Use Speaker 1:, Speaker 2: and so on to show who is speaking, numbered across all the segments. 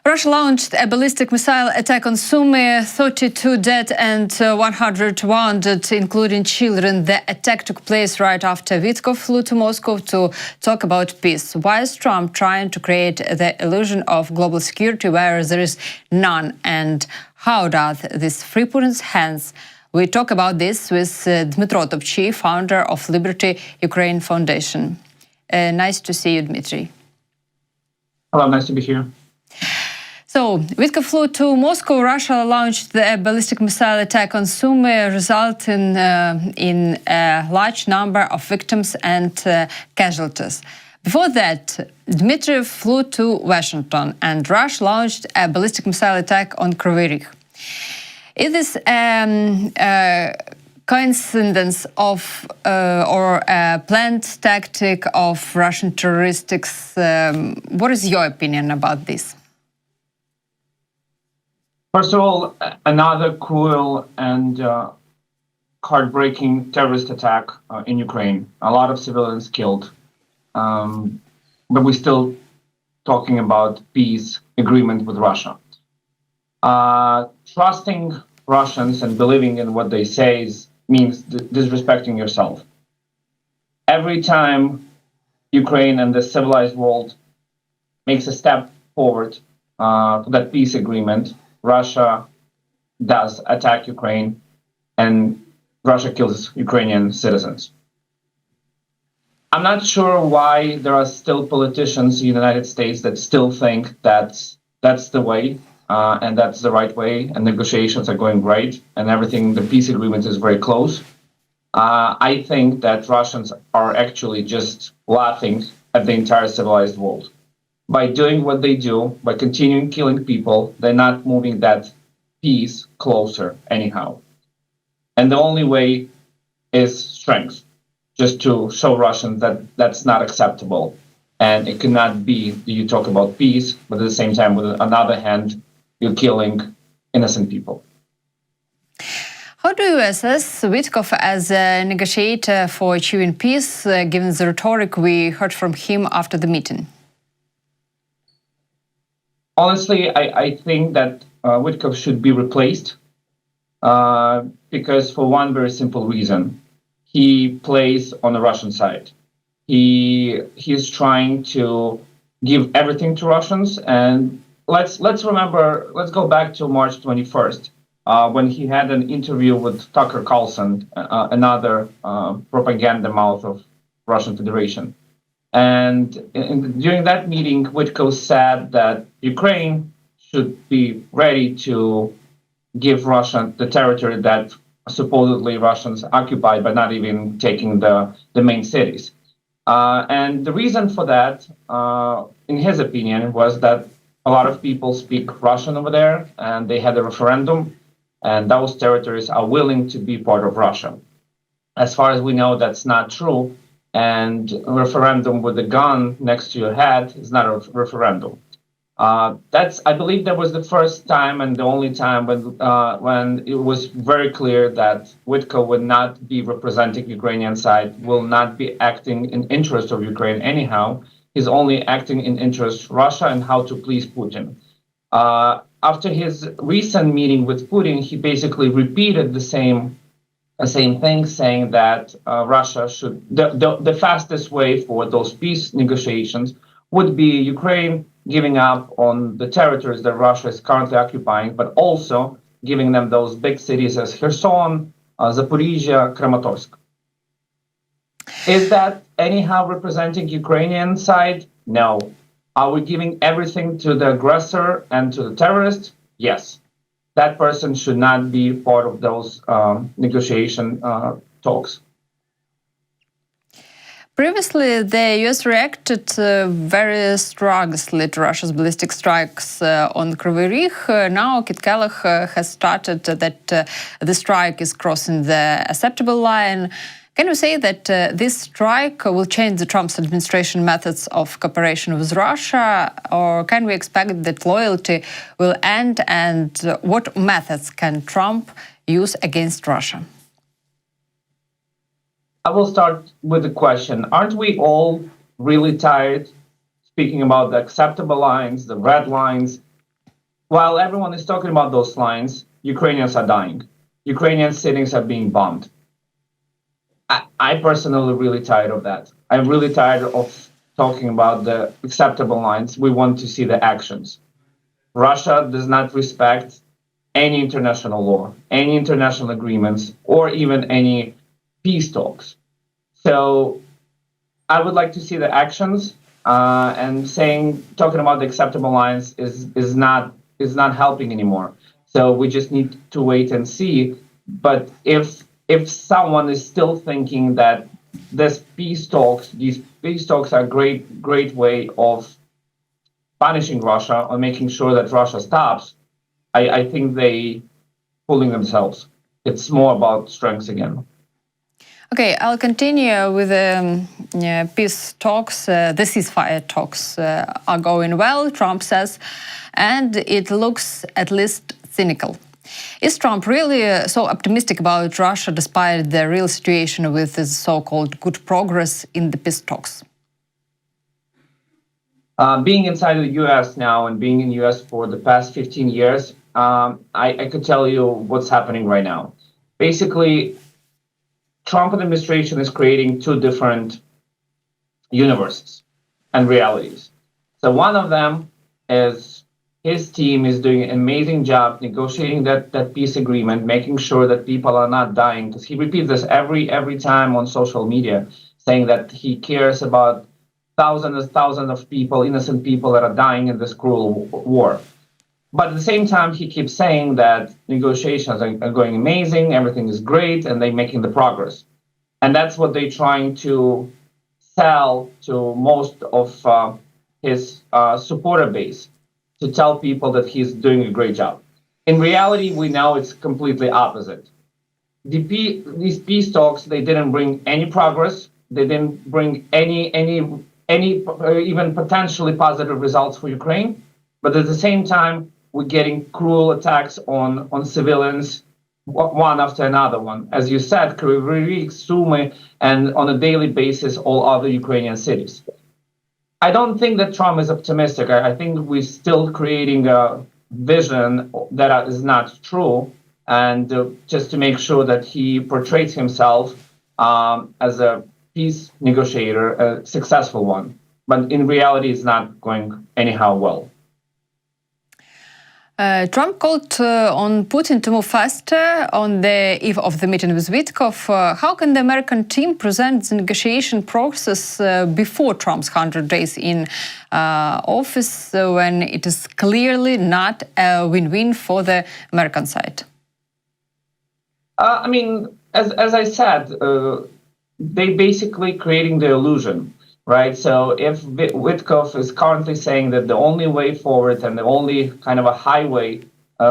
Speaker 1: Russia launched a ballistic missile attack on Sumy, 32 dead and 100 wounded, including children. The attack took place right after Vitkoff flew to Moscow to talk about peace. Why is Trump trying to create the illusion of global security where there is none? And how does this free Putin's hands? We talk about this with Dmytro Topchiy, founder of Liberty Ukraine Foundation. Nice to see you, Dmitry.
Speaker 2: Hello, nice to be here.
Speaker 1: So, Vitkoff flew to Moscow. Russia launched the ballistic missile attack on Sumy, resulting in a large number of victims and casualties. Before that, Dmitry flew to Washington, and Russia launched a ballistic missile attack on Kryvyi Rih. Is this a coincidence of or a planned tactic of Russian terrorists? What is your opinion about this?
Speaker 2: First of all, another cruel and heartbreaking terrorist attack in Ukraine. A lot of civilians killed. But we're still talking about peace agreement with Russia. Trusting Russians and believing in what they say means disrespecting yourself. Every time Ukraine and the civilized world makes a step forward to that peace agreement, Russia does attack Ukraine, and Russia kills Ukrainian citizens. I'm not sure why there are still politicians in the United States that still think that's the way, and that's the right way, and negotiations are going great, and everything, the peace agreement is very close. I think that Russians are actually just laughing at the entire civilized world. By doing what they do, by continuing killing people, they're not moving that peace closer anyhow. And the only way is strength, just to show Russians that that's not acceptable. And it cannot be that you talk about peace, but at the same time, with another hand, you're killing innocent people.
Speaker 1: How do you assess Vitkoff as a negotiator for achieving peace, given the rhetoric we heard from him after the meeting?
Speaker 2: Honestly, I think that Vitkoff should be replaced because for one very simple reason. He plays on the Russian side. He's trying to give everything to Russians. And let's go back to March 21st, when he had an interview with Tucker Carlson, another propaganda mouth of Russian Federation. And during that meeting, Vitkoff said that Ukraine should be ready to give Russia the territory that supposedly Russians occupied by not even taking the main cities. And the reason for that, in his opinion, was that a lot of people speak Russian over there, and they had a referendum, and those territories are willing to be part of Russia. As far as we know, that's not true. And a referendum with a gun next to your head is not a referendum. I believe that was the first time and the only time when it was very clear that Vitkoff would not be representing Ukrainian side, will not be acting in interest of Ukraine anyhow. He's only acting in interest of Russia and how to please Putin. After his recent meeting with Putin, he basically repeated the same thing, saying that Russia should, the fastest way for those peace negotiations would be Ukraine giving up on the territories that Russia is currently occupying, but also giving them those big cities as Kherson, Zaporizhia, Kramatorsk. Is that anyhow representing Ukrainian side? No. Are we giving everything to the aggressor and to the terrorist? Yes. That person should not be part of those negotiation talks.
Speaker 1: Previously, the US reacted very strongly to Russia's ballistic strikes on Kryvyi Rih. Now, Kit Kellogg has started that the strike is crossing the acceptable line. Can you say that this strike will change the Trump's administration methods of cooperation with Russia, or can we expect that loyalty will end, and what methods can Trump use against Russia?
Speaker 2: I will start with the question. Aren't we all really tired speaking about the acceptable lines, the red lines, while everyone is talking about those lines, Ukrainians are dying. Ukrainian cities are being bombed. I personally really tired of that. I'm really tired of talking about the acceptable lines. We want to see the actions. Russia does not respect any international law, any international agreements, or even any peace talks. So I would like to see the actions, and talking about the acceptable lines is not helping anymore. So we just need to wait and see. But if someone is still thinking that these peace talks are a great way of punishing Russia or making sure that Russia stops, I think they fooling themselves. It's more about strengths again.
Speaker 1: Okay, I'll continue with the peace talks. The ceasefire talks are going well, Trump says, and it looks at least cynical. Is Trump really so optimistic about Russia despite the real situation with the so-called good progress in the peace talks?
Speaker 2: Being inside of the U.S. now and being in the U.S. for the past 15 years, I could tell you what's happening right now. Basically, Trump administration is creating two different universes and realities. So one of them is his team is doing an amazing job negotiating that peace agreement, making sure that people are not dying. Because he repeats this every time on social media, saying that he cares about thousands of people, innocent people that are dying in this cruel war. But at the same time, he keeps saying that negotiations are going amazing, everything is great, and they're making the progress. And that's what they're trying to sell to most of his supporter base, to tell people that he's doing a great job. In reality, we know it's completely opposite. These peace talks, they didn't bring any progress. They didn't bring any even potentially positive results for Ukraine. But at the same time, we're getting cruel attacks on civilians, one after another one. As you said, Sumy, and on a daily basis, all other Ukrainian cities. I don't think that Trump is optimistic. I think we're still creating a vision that is not true, and just to make sure that he portrays himself as a peace negotiator, a successful one. But in reality, it's not going anyhow well.
Speaker 1: Trump called on Putin to move faster on the eve of the meeting with Vitkoff. How can the American team present the negotiation process before Trump's 100 days in office when it is clearly not a win-win for the American side?
Speaker 2: I mean, as I said, they basically creating the illusion. Right. So if Vitkoff is currently saying that the only way forward and the only kind of a highway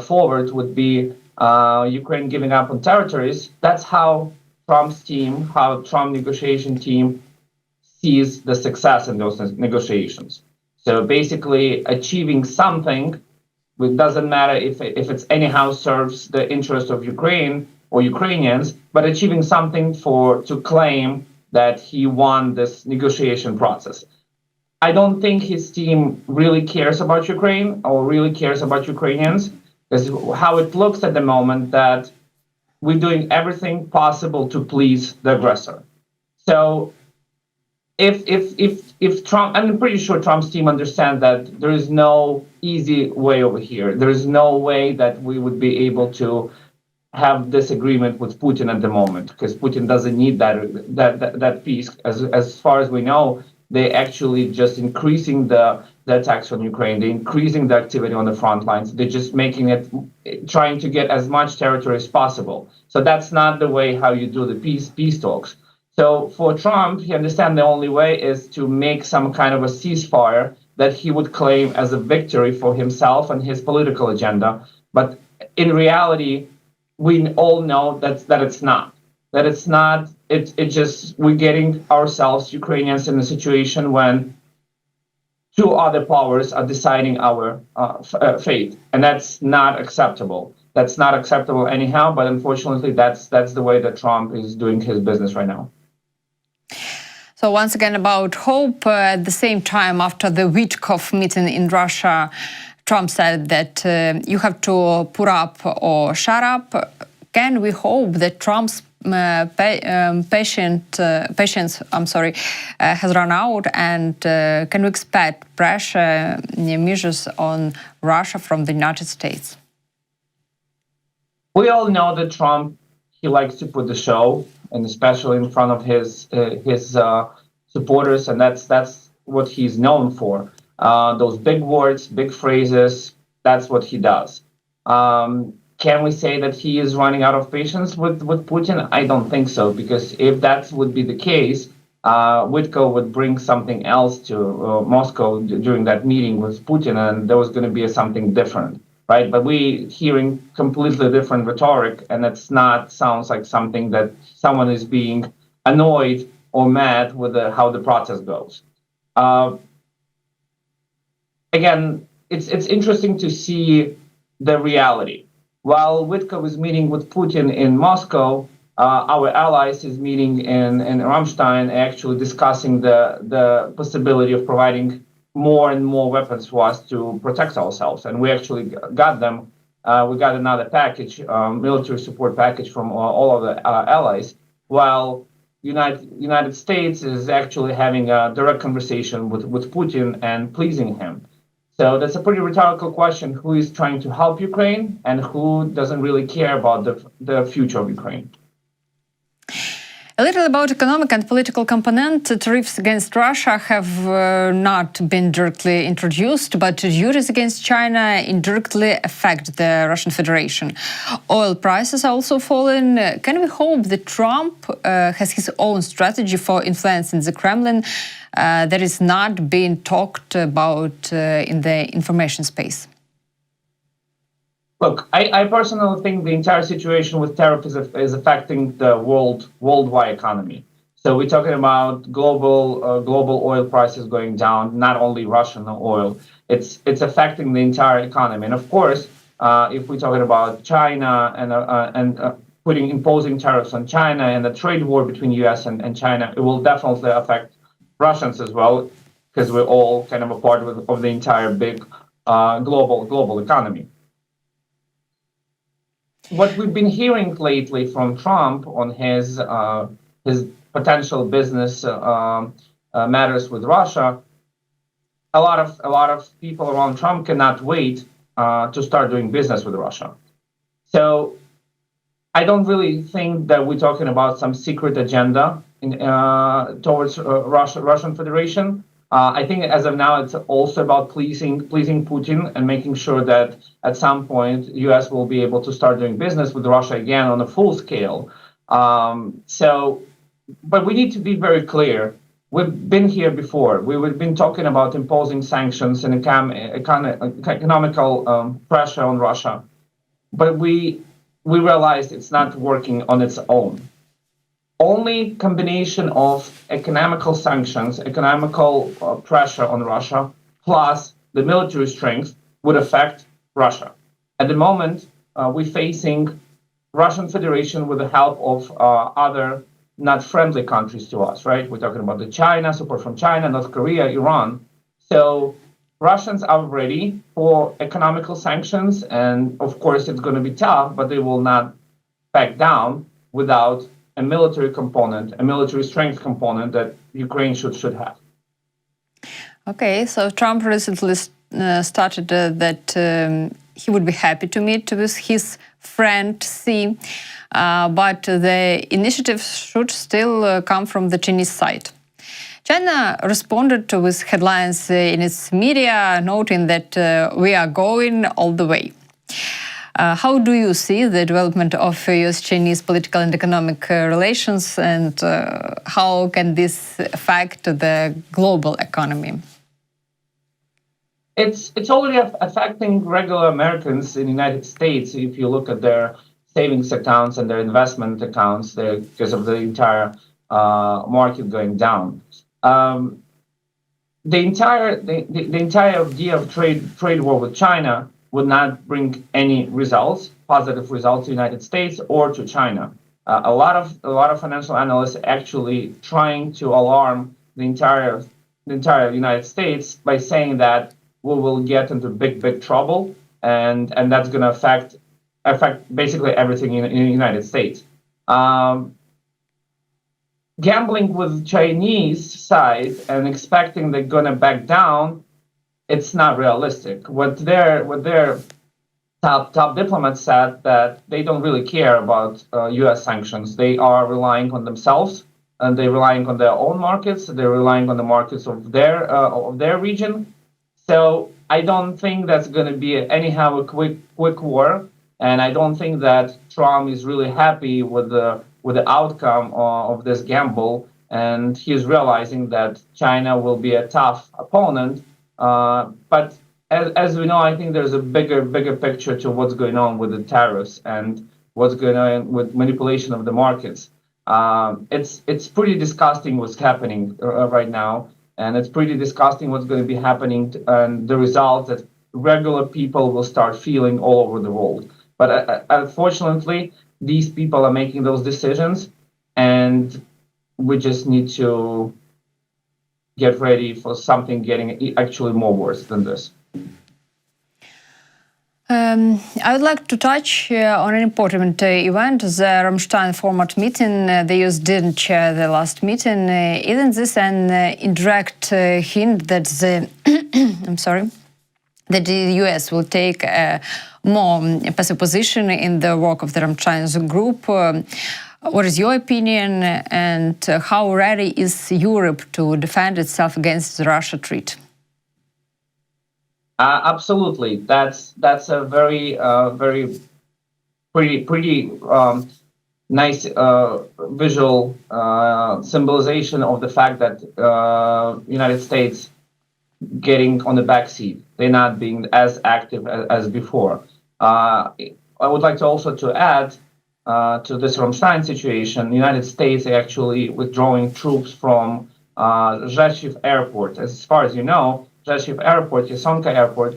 Speaker 2: forward would be Ukraine giving up on territories, that's how Trump's team, how Trump negotiation team sees the success in those negotiations. So basically achieving something, it doesn't matter if it's anyhow serves the interest of Ukraine or Ukrainians, but achieving something to claim that he won this negotiation process. I don't think his team really cares about Ukraine or really cares about Ukrainians, because how it looks at the moment that we're doing everything possible to please the aggressor. So if Trump, I'm pretty sure Trump's team understands that there is no easy way over here. There is no way that we would be able to have this agreement with Putin at the moment, because Putin doesn't need that peace. As far as we know, they actually just increasing the attacks on Ukraine. They're increasing the activity on the front lines. They're just making it, trying to get as much territory as possible. So that's not the way how you do the peace talks. So for Trump, he understands the only way is to make some kind of a ceasefire that he would claim as a victory for himself and his political agenda. But in reality, we all know that it's not. That it's not. It just we're getting ourselves, Ukrainians, in a situation when two other powers are deciding our fate, and that's not acceptable. That's not acceptable anyhow. But unfortunately, that's the way that Trump is doing his business right now.
Speaker 1: So once again about hope. At the same time, after the Vitkoff meeting in Russia, Trump said that you have to put up or shut up. Can we hope that Trump's patience has run out, and can we expect pressure measures on Russia from the United States?
Speaker 2: We all know that Trump, he likes to put the show, and especially in front of his supporters, and that's what he's known for. Those big words, big phrases, that's what he does. Can we say that he is running out of patience with Putin? I don't think so, because if that would be the case, Witkoff would bring something else to Moscow during that meeting with Putin, and there was going to be something different, right? But we hearing completely different rhetoric, and it's not sounds like something that someone is being annoyed or mad with how the process goes. Again, it's interesting to see the reality. While Witkoff is meeting with Putin in Moscow, our allies is meeting in Ramstein, actually discussing the possibility of providing more and more weapons for us to protect ourselves. And we actually got them. We got another package, military support package from all of the allies, while United States is actually having a direct conversation with Putin and pleasing him. So that's a pretty rhetorical question: who is trying to help Ukraine and who doesn't really care about the future of Ukraine?
Speaker 1: A little about economic and political component. Tariffs against Russia have not been directly introduced, but duties against China indirectly affect the Russian Federation. Oil prices are also fallen. Can we hope that Trump has his own strategy for influencing the Kremlin that is not being talked about in the information space?
Speaker 2: Look, I personally think the entire situation with tariffs is affecting the worldwide economy. So we're talking about global oil prices going down, not only Russian oil. It's affecting the entire economy. And of course, if we're talking about China and imposing tariffs on China and the trade war between U.S. and China, it will definitely affect Russians as well, because we're all kind of a part of the entire big global economy. What we've been hearing lately from Trump on his potential business matters with Russia, a lot of people around Trump cannot wait to start doing business with Russia. So I don't really think that we're talking about some secret agenda towards Russian Federation. I think as of now, it's also about pleasing Putin and making sure that at some point, U.S. will be able to start doing business with Russia again on a full scale. But we need to be very clear. We've been here before. We've been talking about imposing sanctions and economical pressure on Russia. But we realized it's not working on its own. Only combination of economical sanctions, economical pressure on Russia, plus the military strength would affect Russia. At the moment, we're facing Russian Federation with the help of other not friendly countries to us, right? We're talking about China, support from China, North Korea, Iran. So Russians are ready for economical sanctions, and of course it's going to be tough, but they will not back down without a military component, a military strength component that Ukraine should have.
Speaker 1: Okay, so Trump recently started that he would be happy to meet with his friend Xi, but the initiative should still come from the Chinese side. China responded with headlines in its media, noting that we are going all the way. How do you see the development of US-Chinese political and economic relations, and how can this affect the global economy?
Speaker 2: It's already affecting regular Americans in the United States. If you look at their savings accounts and their investment accounts, because of the entire market going down. The entire idea of trade war with China would not bring any positive results to the United States or to China. A lot of financial analysts actually trying to alarm the entire United States by saying that we will get into big trouble, and that's going to affect basically everything in the United States. Gambling with Chinese side and expecting they're going to back down, it's not realistic. What their top diplomats said that they don't really care about U.S. sanctions. They are relying on themselves, and they're relying on their own markets. They're relying on the markets of their region. So I don't think that's going to be anyhow a quick war, and I don't think that Trump is really happy with the outcome of this gamble, and he's realizing that China will be a tough opponent. But as we know, I think there's a bigger picture to what's going on with the tariffs and what's going on with manipulation of the markets. It's pretty disgusting what's happening right now, and it's pretty disgusting what's going to be happening, and the result that regular people will start feeling all over the world. But unfortunately, these people are making those decisions, and we just need to get ready for something getting actually more worse than this.
Speaker 1: I would like to touch on an important event, the Ramstein format meeting. The US didn't chair the last meeting. Isn't this an indirect hint that the that the US will take a more passive position in the work of the Ramstein group? What is your opinion, and how ready is Europe to defend itself against the Russia threat?
Speaker 2: Absolutely, that's a very pretty nice visual symbolization of the fact that United States getting on the back seat. They're not being as active as before. I would like to also to add to this Ramstein situation. The United States are actually withdrawing troops from Rzeszów Airport. As far as you know, Rzeszów Airport, Yasonka Airport,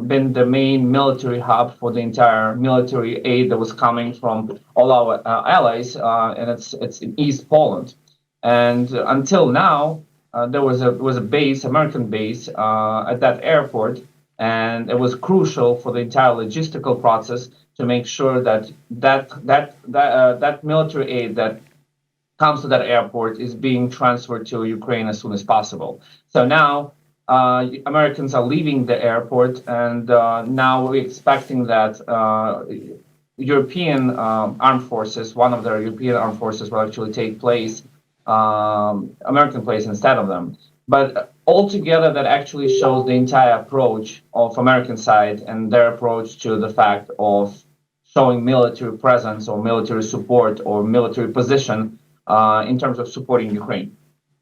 Speaker 2: been the main military hub for the entire military aid that was coming from all our allies, and it's in East Poland. And until now, there was a base, American base, at that airport, and it was crucial for the entire logistical process to make sure that that military aid that comes to that airport is being transferred to Ukraine as soon as possible. So now Americans are leaving the airport, and now we're expecting that European armed forces, one of their European armed forces, will actually take place, American place instead of them. But altogether, that actually shows the entire approach of American side and their approach to the fact of showing military presence or military support or military position in terms of supporting Ukraine.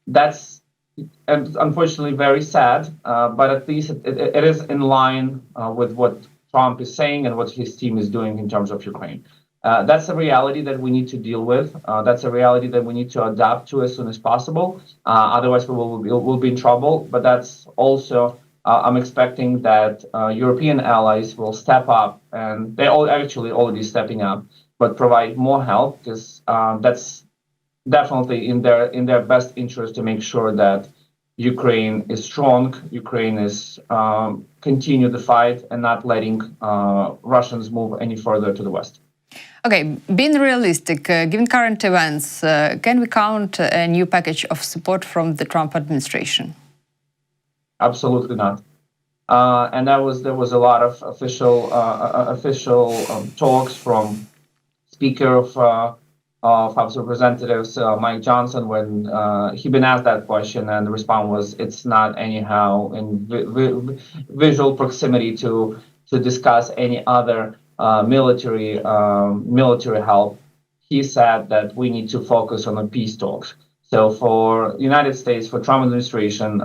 Speaker 2: That's unfortunately very sad, but at least it is in line with what Trump is saying and what his team is doing in terms of Ukraine. That's a reality that we need to deal with. That's a reality that we need to adapt to as soon as possible. Otherwise, we'll be in trouble. But that's also, I'm expecting that European allies will step up, and they're all actually already stepping up, but provide more help, because that's definitely in their best interest to make sure that Ukraine is strong, Ukraine is continue the fight and not letting Russians move any further to the west.
Speaker 1: Okay, being realistic, given current events, can we count a new package of support from the Trump administration?
Speaker 2: Absolutely not. And there was a lot of official talks from Speaker of House of Representatives Mike Johnson when he been asked that question, and the response was it's not anyhow in visual proximity to discuss any other military help. He said that we need to focus on the peace talks. So for the United States, for Trump administration,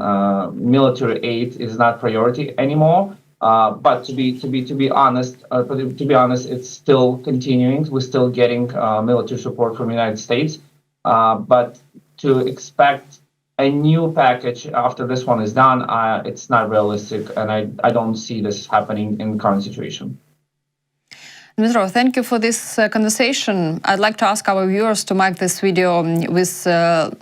Speaker 2: military aid is not priority anymore. But to be honest, it's still continuing. We're still getting military support from the United States. But to expect a new package after this one is done, it's not realistic, and I don't see this happening in the current situation.
Speaker 1: Dmytro, thank you for this conversation. I'd like to ask our viewers to mark this video with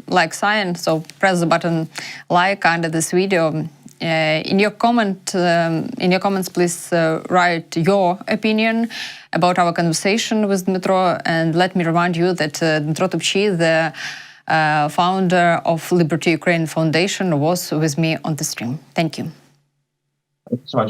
Speaker 1: like sign, so press the button like under this video. In your comments, please write your opinion about our conversation with Dmytro, and let me remind you that Dmytro Topchiy, the founder of Liberty Ukraine Foundation, was with me on the stream. Thank you.
Speaker 2: Thank you so much.